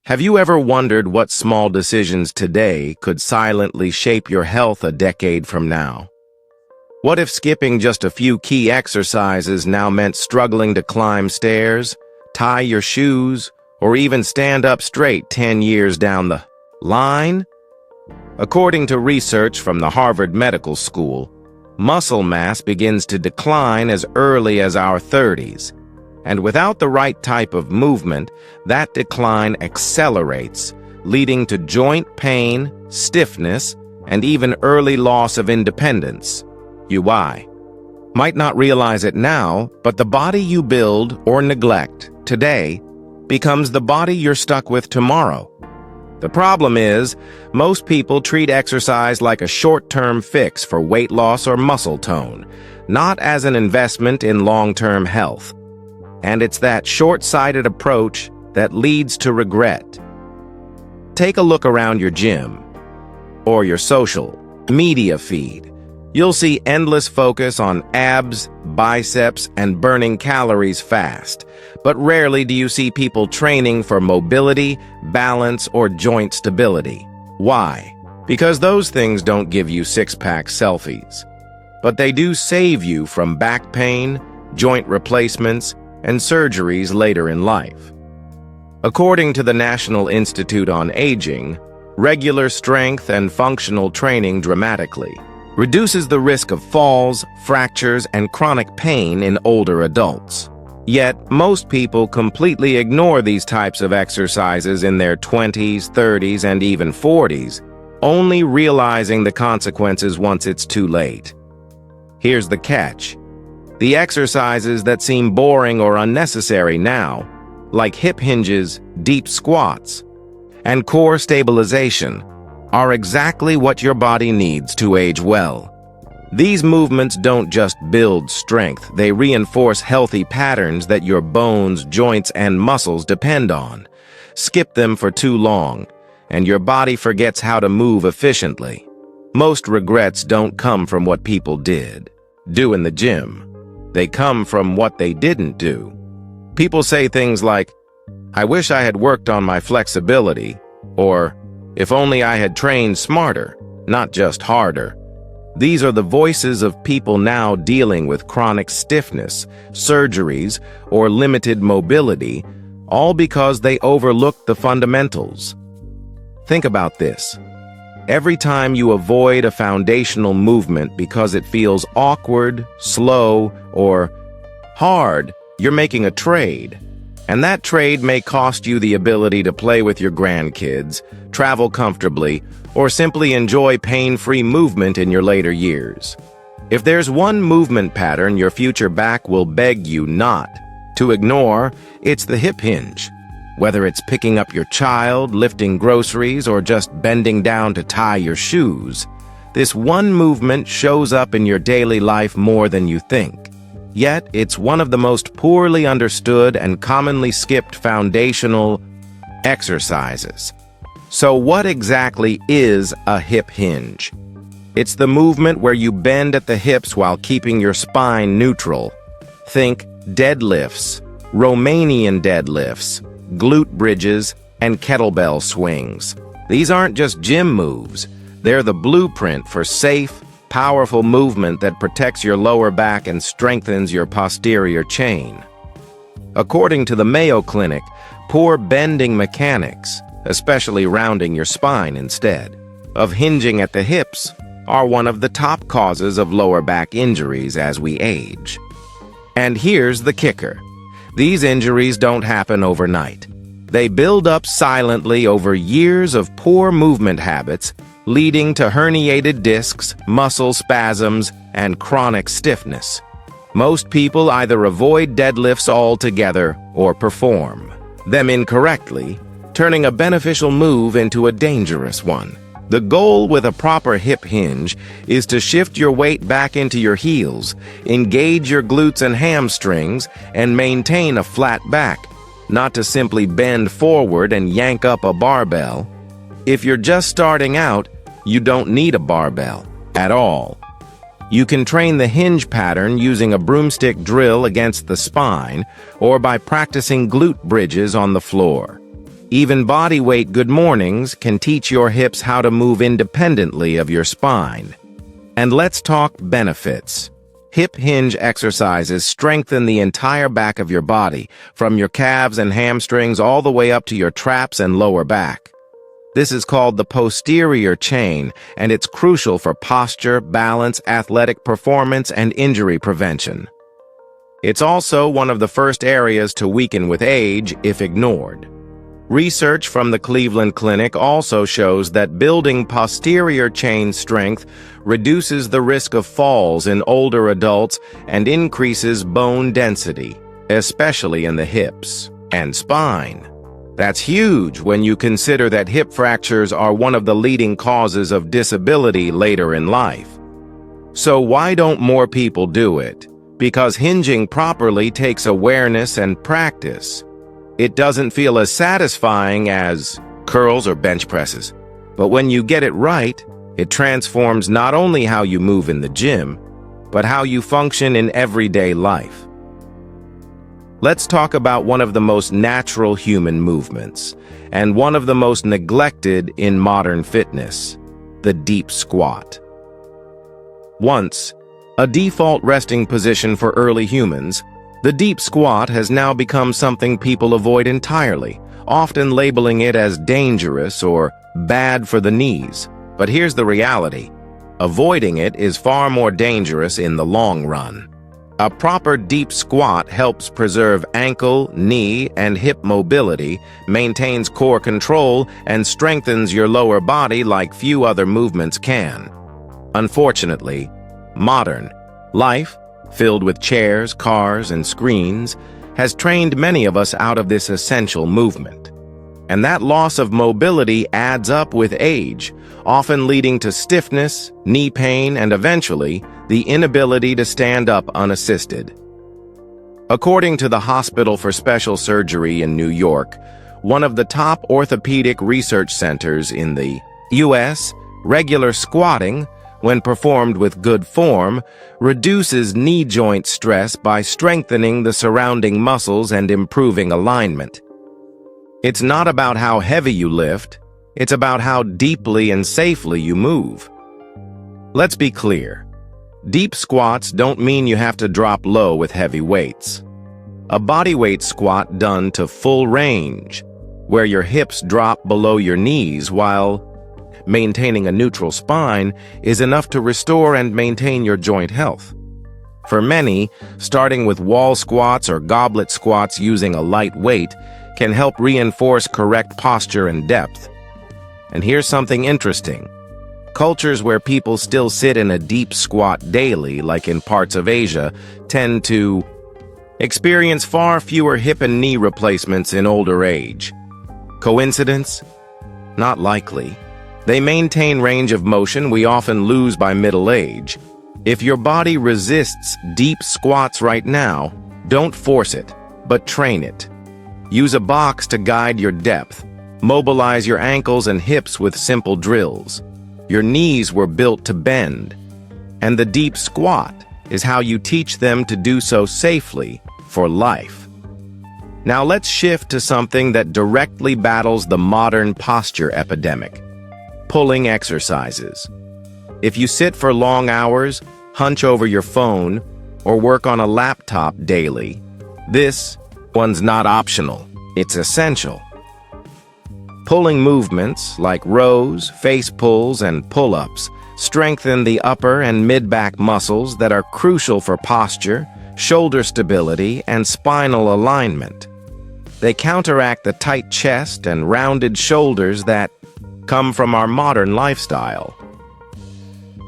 Have you ever wondered what small decisions today could silently shape your health a decade from now? What if skipping just a few key exercises now meant struggling to climb stairs, tie your shoes, or even stand up straight 10 years down the line? According to research from the Harvard Medical School, muscle mass begins to decline as early as our 30s. And without the right type of movement, that decline accelerates, leading to joint pain, stiffness, and even early loss of independence. You might not realize it now, but the body you build or neglect today becomes the body you're stuck with tomorrow. The problem is, most people treat exercise like a short-term fix for weight loss or muscle tone, not as an investment in long-term health. And it's that short-sighted approach that leads to regret. Take a look around your gym or your social media feed. You'll see endless focus on abs, biceps, and burning calories fast. But rarely do you see people training for mobility, balance, or joint stability. Why? Because those things don't give you six-pack selfies. But they do save you from back pain, joint replacements, and surgeries later in life. According to the National Institute on Aging, regular strength and functional training dramatically reduces the risk of falls, fractures, and chronic pain in older adults. Yet, most people completely ignore these types of exercises in their 20s, 30s, and even 40s, only realizing the consequences once it's too late. Here's the catch. The exercises that seem boring or unnecessary now, like hip hinges, deep squats, and core stabilization, are exactly what your body needs to age well. These movements don't just build strength, they reinforce healthy patterns that your bones, joints, and muscles depend on. Skip them for too long, and your body forgets how to move efficiently. Most regrets don't come from what people do in the gym. They come from what they didn't do. People say things like, "I wish I had worked on my flexibility," or, "If only I had trained smarter, not just harder." These are the voices of people now dealing with chronic stiffness, surgeries, or limited mobility, all because they overlooked the fundamentals. Think about this. Every time you avoid a foundational movement because it feels awkward, slow, or hard, you're making a trade. And that trade may cost you the ability to play with your grandkids, travel comfortably, or simply enjoy pain-free movement in your later years. If there's one movement pattern your future back will beg you not to ignore, it's the hip hinge. Whether it's picking up your child, lifting groceries, or just bending down to tie your shoes, this one movement shows up in your daily life more than you think. Yet, it's one of the most poorly understood and commonly skipped foundational exercises. So what exactly is a hip hinge? It's the movement where you bend at the hips while keeping your spine neutral. Think deadlifts, Romanian deadlifts, glute bridges, and kettlebell swings. These aren't just gym moves. They're the blueprint for safe, powerful movement that protects your lower back and strengthens your posterior chain. According to the Mayo Clinic, poor bending mechanics, especially rounding your spine instead of hinging at the hips, are one of the top causes of lower back injuries as we age. And here's the kicker. These injuries don't happen overnight. They build up silently over years of poor movement habits, leading to herniated discs, muscle spasms, and chronic stiffness. Most people either avoid deadlifts altogether or perform them incorrectly, turning a beneficial move into a dangerous one. The goal with a proper hip hinge is to shift your weight back into your heels, engage your glutes and hamstrings, and maintain a flat back, not to simply bend forward and yank up a barbell. If you're just starting out, you don't need a barbell at all. You can train the hinge pattern using a broomstick drill against the spine or by practicing glute bridges on the floor. Even body weight good mornings can teach your hips how to move independently of your spine. And let's talk benefits. Hip hinge exercises strengthen the entire back of your body, from your calves and hamstrings all the way up to your traps and lower back. This is called the posterior chain, and it's crucial for posture, balance, athletic performance, and injury prevention. It's also one of the first areas to weaken with age if ignored. Research from the Cleveland Clinic also shows that building posterior chain strength reduces the risk of falls in older adults and increases bone density, especially in the hips and spine. That's huge when you consider that hip fractures are one of the leading causes of disability later in life. So why don't more people do it? Because hinging properly takes awareness and practice. It doesn't feel as satisfying as curls or bench presses. But when you get it right, it transforms not only how you move in the gym, but how you function in everyday life. Let's talk about one of the most natural human movements, and one of the most neglected in modern fitness, the deep squat. Once a default resting position for early humans, the deep squat has now become something people avoid entirely, often labeling it as dangerous or bad for the knees. But here's the reality. Avoiding it is far more dangerous in the long run. A proper deep squat helps preserve ankle, knee, and hip mobility, maintains core control, and strengthens your lower body like few other movements can. Unfortunately, modern life, filled with chairs, cars, and screens, has trained many of us out of this essential movement. And that loss of mobility adds up with age, often leading to stiffness, knee pain, and eventually, the inability to stand up unassisted. According to the Hospital for Special Surgery in New York, one of the top orthopedic research centers in the U.S., regular squatting, when performed with good form, reduces knee joint stress by strengthening the surrounding muscles and improving alignment. It's not about how heavy you lift, it's about how deeply and safely you move. Let's be clear. Deep squats don't mean you have to drop low with heavy weights. A bodyweight squat done to full range, where your hips drop below your knees while maintaining a neutral spine, is enough to restore and maintain your joint health. For many, starting with wall squats or goblet squats using a light weight can help reinforce correct posture and depth. And here's something interesting. Cultures where people still sit in a deep squat daily, like in parts of Asia, tend to experience far fewer hip and knee replacements in older age. Coincidence? Not likely. They maintain range of motion we often lose by middle age. If your body resists deep squats right now, don't force it, but train it. Use a box to guide your depth. Mobilize your ankles and hips with simple drills. Your knees were built to bend. And the deep squat is how you teach them to do so safely for life. Now let's shift to something that directly battles the modern posture epidemic. Pulling exercises. If you sit for long hours, hunch over your phone, or work on a laptop daily, this one's not optional, it's essential. Pulling movements like rows, face pulls, and pull-ups strengthen the upper and mid-back muscles that are crucial for posture, shoulder stability, and spinal alignment. They counteract the tight chest and rounded shoulders that come from our modern lifestyle.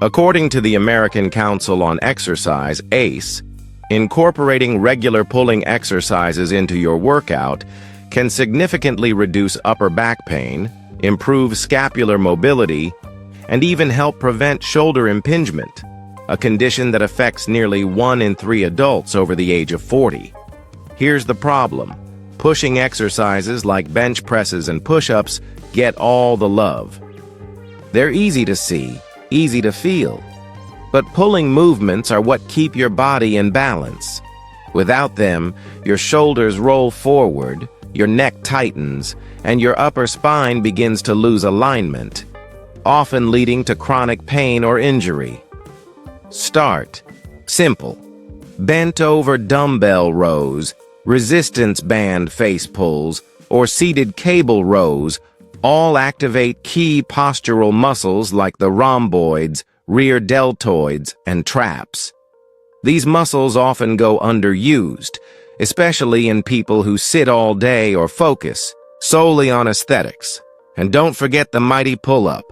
According to the American Council on Exercise, ACE, incorporating regular pulling exercises into your workout can significantly reduce upper back pain, improve scapular mobility, and even help prevent shoulder impingement, a condition that affects nearly 1 in 3 adults over the age of 40. Here's the problem. Pushing exercises like bench presses and push-ups get all the love. They're easy to see, easy to feel, but pulling movements are what keep your body in balance. Without them, your shoulders roll forward, your neck tightens, and your upper spine begins to lose alignment, often leading to chronic pain or injury. Start simple. Bent over dumbbell rows, resistance band face pulls, or seated cable rows all activate key postural muscles like the rhomboids, rear deltoids, and traps. These muscles often go underused, especially in people who sit all day or focus solely on aesthetics. And don't forget the mighty pull-up.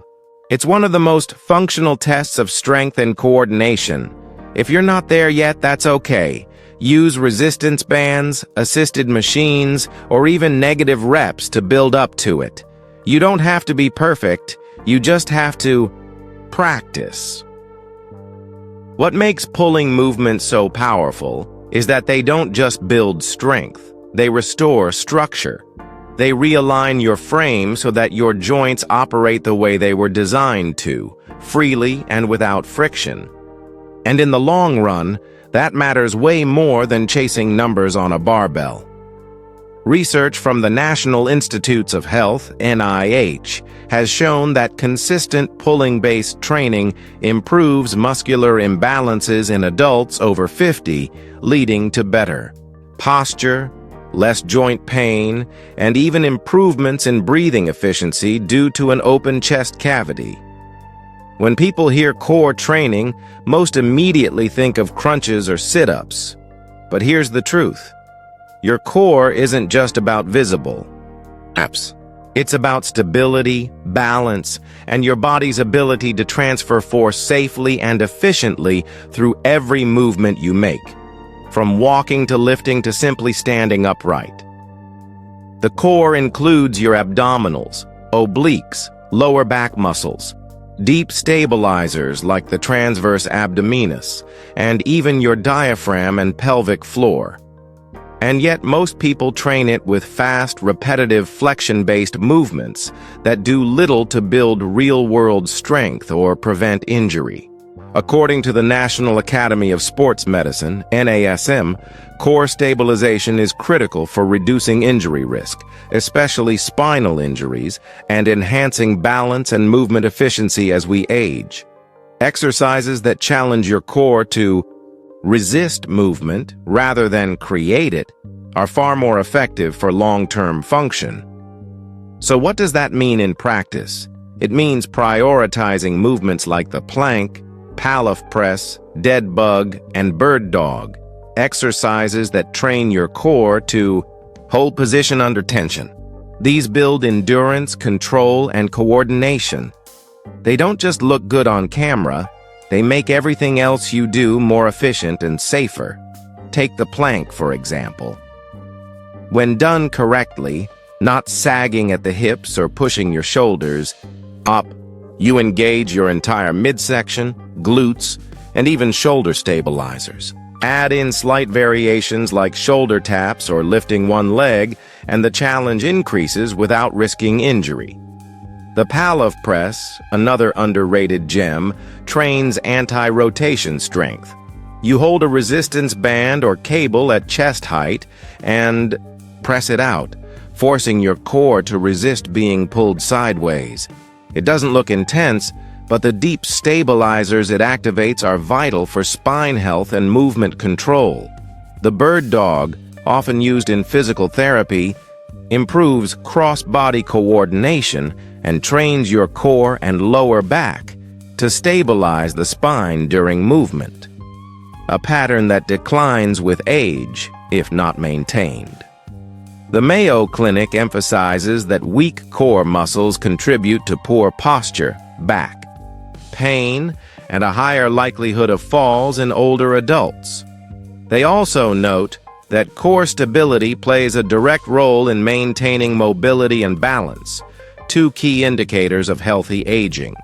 It's one of the most functional tests of strength and coordination. If you're not there yet, that's okay. Use resistance bands, assisted machines, or even negative reps to build up to it. You don't have to be perfect, you just have to practice. What makes pulling movements so powerful is that they don't just build strength, they restore structure. They realign your frame so that your joints operate the way they were designed to, freely and without friction. And in the long run, that matters way more than chasing numbers on a barbell. Research from the National Institutes of Health, NIH, has shown that consistent pulling-based training improves muscular imbalances in adults over 50, leading to better posture, less joint pain, and even improvements in breathing efficiency due to an open chest cavity. When people hear core training, most immediately think of crunches or sit-ups. But here's the truth. Your core isn't just about visible apps. It's about stability, balance, and your body's ability to transfer force safely and efficiently through every movement you make, from walking to lifting to simply standing upright. The core includes your abdominals, obliques, lower back muscles, deep stabilizers like the transverse abdominis, and even your diaphragm and pelvic floor. And yet most people train it with fast, repetitive flexion-based movements that do little to build real-world strength or prevent injury. According to the National Academy of Sports Medicine, NASM, core stabilization is critical for reducing injury risk, especially spinal injuries, and enhancing balance and movement efficiency as we age. Exercises that challenge your core to resist movement rather than create it are far more effective for long-term function. So what does that mean in practice? It means prioritizing movements like the plank, Pallof press, dead bug, and bird dog, exercises that train your core to hold position under tension. These build endurance, control, and coordination. They don't just look good on camera, they make everything else you do more efficient and safer. Take the plank, for example. When done correctly, not sagging at the hips or pushing your shoulders up, you engage your entire midsection, glutes, and even shoulder stabilizers. Add in slight variations like shoulder taps or lifting one leg, and the challenge increases without risking injury. The Pallof press, another underrated gem, trains anti-rotation strength. You hold a resistance band or cable at chest height and press it out, forcing your core to resist being pulled sideways. It doesn't look intense, but the deep stabilizers it activates are vital for spine health and movement control. The bird dog, often used in physical therapy, improves cross-body coordination and trains your core and lower back to stabilize the spine during movement, a pattern that declines with age if not maintained. The Mayo Clinic emphasizes that weak core muscles contribute to poor posture, back pain, and a higher likelihood of falls in older adults. They also note that core stability plays a direct role in maintaining mobility and balance, two key indicators of healthy aging.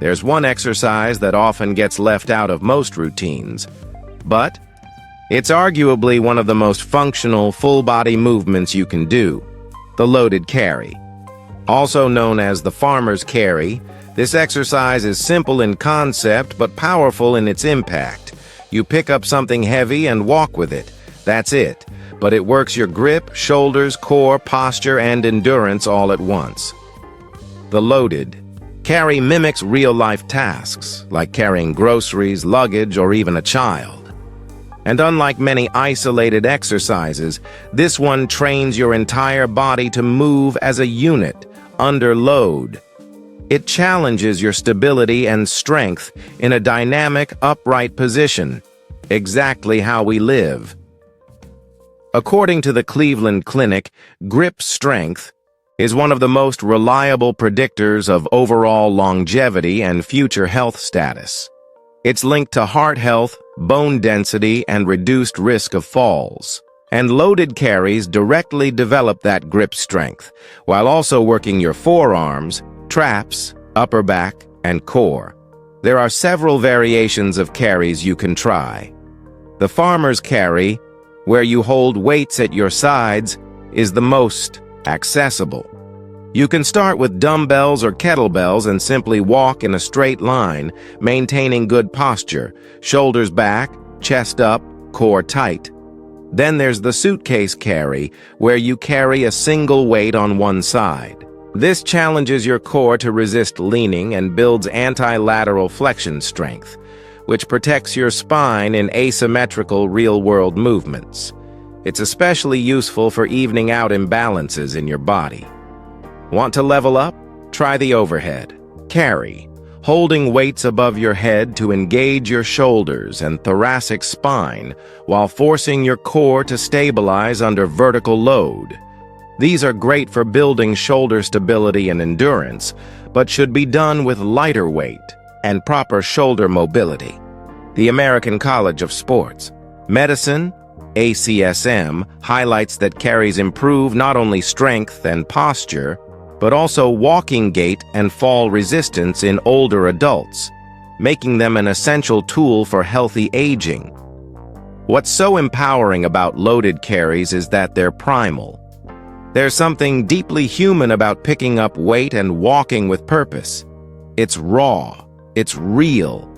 There's one exercise that often gets left out of most routines, but it's arguably one of the most functional full-body movements you can do, the loaded carry. Also known as the farmer's carry, this exercise is simple in concept but powerful in its impact. You pick up something heavy and walk with it. That's it. but it works your grip, shoulders, core, posture, and endurance all at once. The loaded carry mimics real-life tasks, like carrying groceries, luggage, or even a child. And unlike many isolated exercises, this one trains your entire body to move as a unit, under load. It challenges your stability and strength in a dynamic, upright position, exactly how we live. According to the Cleveland Clinic, grip strength is one of the most reliable predictors of overall longevity and future health status. It's linked to heart health, bone density, and reduced risk of falls. And loaded carries directly develop that grip strength, while also working your forearms, traps, upper back, and core. There are several variations of carries you can try. The farmer's carry, where you hold weights at your sides, is the most accessible. You can start with dumbbells or kettlebells and simply walk in a straight line, maintaining good posture, shoulders back, chest up, core tight. Then there's the suitcase carry, where you carry a single weight on one side. This challenges your core to resist leaning and builds anti-lateral flexion strength, which protects your spine in asymmetrical real-world movements. It's especially useful for evening out imbalances in your body. Want to level up? Try the overhead carry, holding weights above your head to engage your shoulders and thoracic spine while forcing your core to stabilize under vertical load. These are great for building shoulder stability and endurance, but should be done with lighter weight and proper shoulder mobility. The American College of Sports Medicine, ACSM, highlights that carries improve not only strength and posture, but also walking gait and fall resistance in older adults, making them an essential tool for healthy aging. What's so empowering about loaded carries is that they're primal. There's something deeply human about picking up weight and walking with purpose. It's raw, it's real,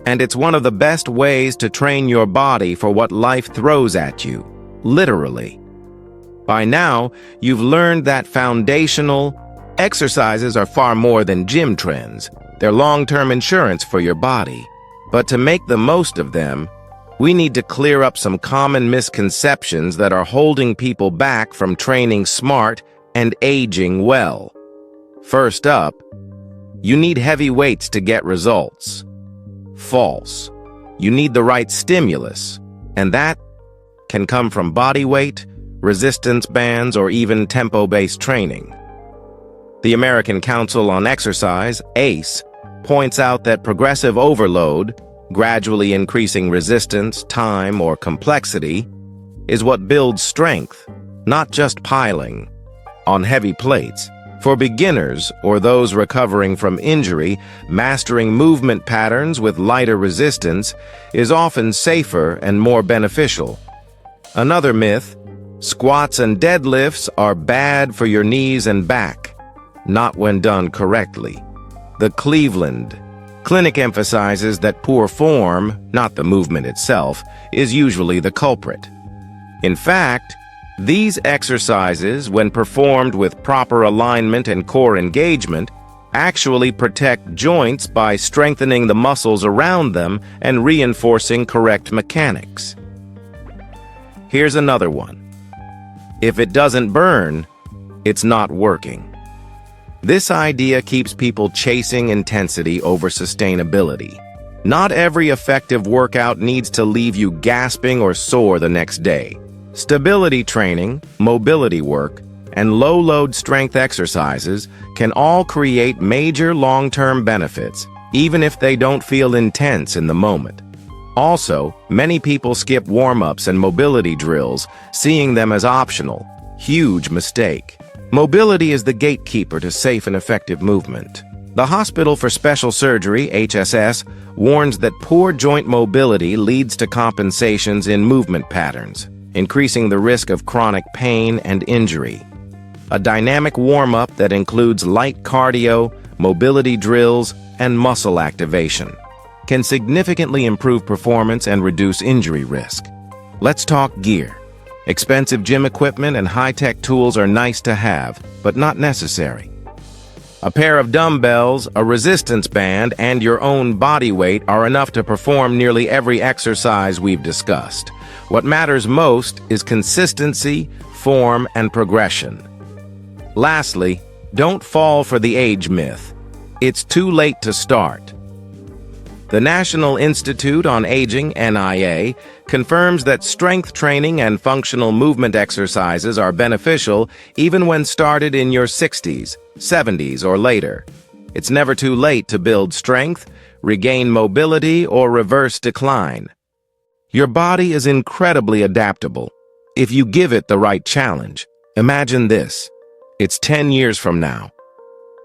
and it's one of the best ways to train your body for what life throws at you, literally. By now, you've learned that foundational exercises are far more than gym trends. They're long-term insurance for your body. But to make the most of them, we need to clear up some common misconceptions that are holding people back from training smart and aging well. First up, you need heavy weights to get results. False. You need the right stimulus, and that can come from body weight, resistance bands, or even tempo-based training. The American Council on Exercise, ACE, points out that progressive overload, gradually increasing resistance, time, or complexity, is what builds strength, not just piling on heavy plates. For beginners or those recovering from injury, mastering movement patterns with lighter resistance is often safer and more beneficial. Another myth: squats and deadlifts are bad for your knees and back. Not when done correctly. The Cleveland Clinic emphasizes that poor form, not the movement itself, is usually the culprit. In fact, these exercises, when performed with proper alignment and core engagement, actually protect joints by strengthening the muscles around them and reinforcing correct mechanics. Here's another one. If it doesn't burn, it's not working. This idea keeps people chasing intensity over sustainability. Not every effective workout needs to leave you gasping or sore the next day. Stability training, mobility work, and low-load strength exercises can all create major long-term benefits, even if they don't feel intense in the moment. Also, many people skip warm-ups and mobility drills, seeing them as optional. Huge mistake. Mobility is the gatekeeper to safe and effective movement. The Hospital for Special Surgery, HSS, warns that poor joint mobility leads to compensations in movement patterns, increasing the risk of chronic pain and injury. A dynamic warm-up that includes light cardio, mobility drills, and muscle activation can significantly improve performance and reduce injury risk. Let's talk gear. Expensive gym equipment and high-tech tools are nice to have, but not necessary. A pair of dumbbells, a resistance band, and your own body weight are enough to perform nearly every exercise we've discussed. What matters most is consistency, form, and progression. Lastly, don't fall for the age myth. It's too late to start. The National Institute on Aging, NIA, confirms that strength training and functional movement exercises are beneficial even when started in your 60s, 70s, or later. It's never too late to build strength, regain mobility, or reverse decline. Your body is incredibly adaptable if you give it the right challenge. Imagine this. It's 10 years from now.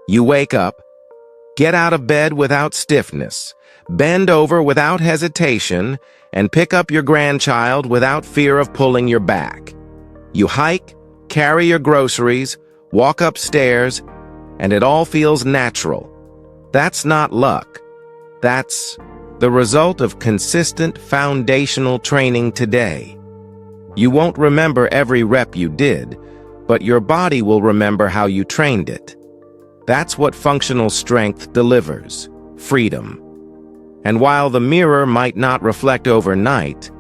You wake up, get out of bed without stiffness, bend over without hesitation, and pick up your grandchild without fear of pulling your back. You hike, carry your groceries, walk upstairs, and it all feels natural. That's not luck. That's the result of consistent foundational training today. You won't remember every rep you did, but your body will remember how you trained it. That's what functional strength delivers: freedom. And while the mirror might not reflect overnight,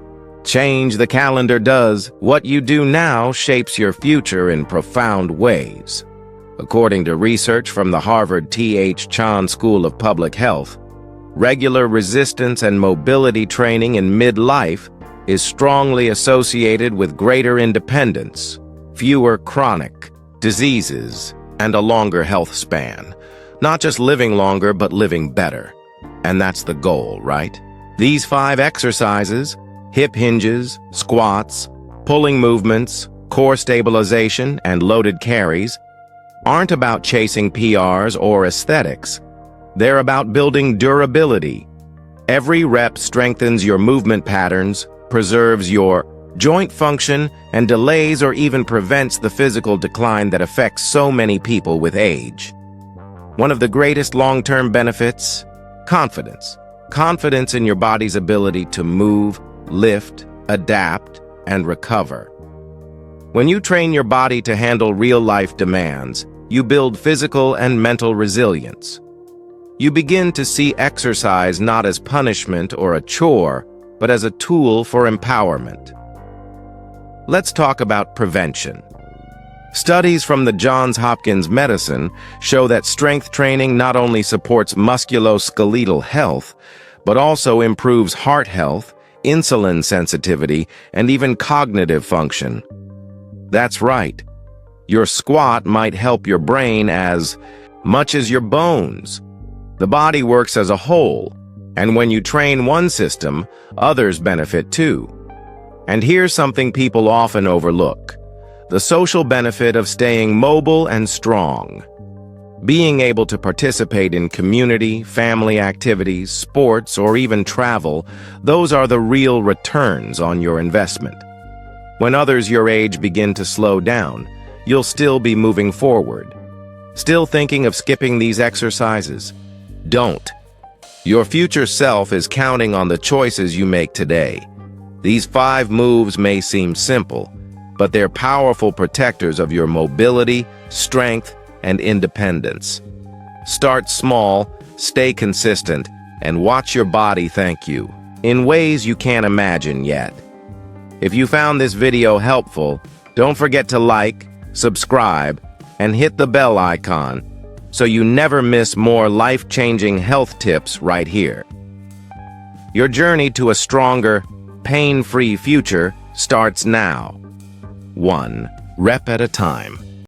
change the calendar does. What you do now shapes your future in profound ways. According to research from the Harvard T.H. Chan School of Public Health, regular resistance and mobility training in midlife is strongly associated with greater independence, fewer chronic diseases, and a longer health span. Not just living longer, but living better. And that's the goal, right? These 5 exercises, hip hinges, squats, pulling movements, core stabilization, and loaded carries, aren't about chasing PRs or aesthetics. They're about building durability. Every rep strengthens your movement patterns, preserves your joint function, and delays or even prevents the physical decline that affects so many people with age. One of the greatest long-term benefits: confidence. Confidence in your body's ability to move, lift, adapt, and recover. When you train your body to handle real-life demands, you build physical and mental resilience. You begin to see exercise not as punishment or a chore, but as a tool for empowerment. Let's talk about prevention. Studies from the Johns Hopkins Medicine show that strength training not only supports musculoskeletal health, but also improves heart health, insulin sensitivity, and even cognitive function. That's right. Your squat might help your brain as much as your bones. The body works as a whole, and when you train one system, others benefit too. And here's something people often overlook: the social benefit of staying mobile and strong. Being able to participate in community, family activities, sports, or even travel, those are the real returns on your investment. When others your age begin to slow down, you'll still be moving forward. Still thinking of skipping these exercises? Don't. Your future self is counting on the choices you make today. These 5 moves may seem simple, but they're powerful protectors of your mobility, strength, and independence. Start small, stay consistent, and watch your body thank you in ways you can't imagine yet. If you found this video helpful, don't forget to like, subscribe, and hit the bell icon so you never miss more life-changing health tips right here. Your journey to a stronger, pain-free future starts now. 1 rep at a time.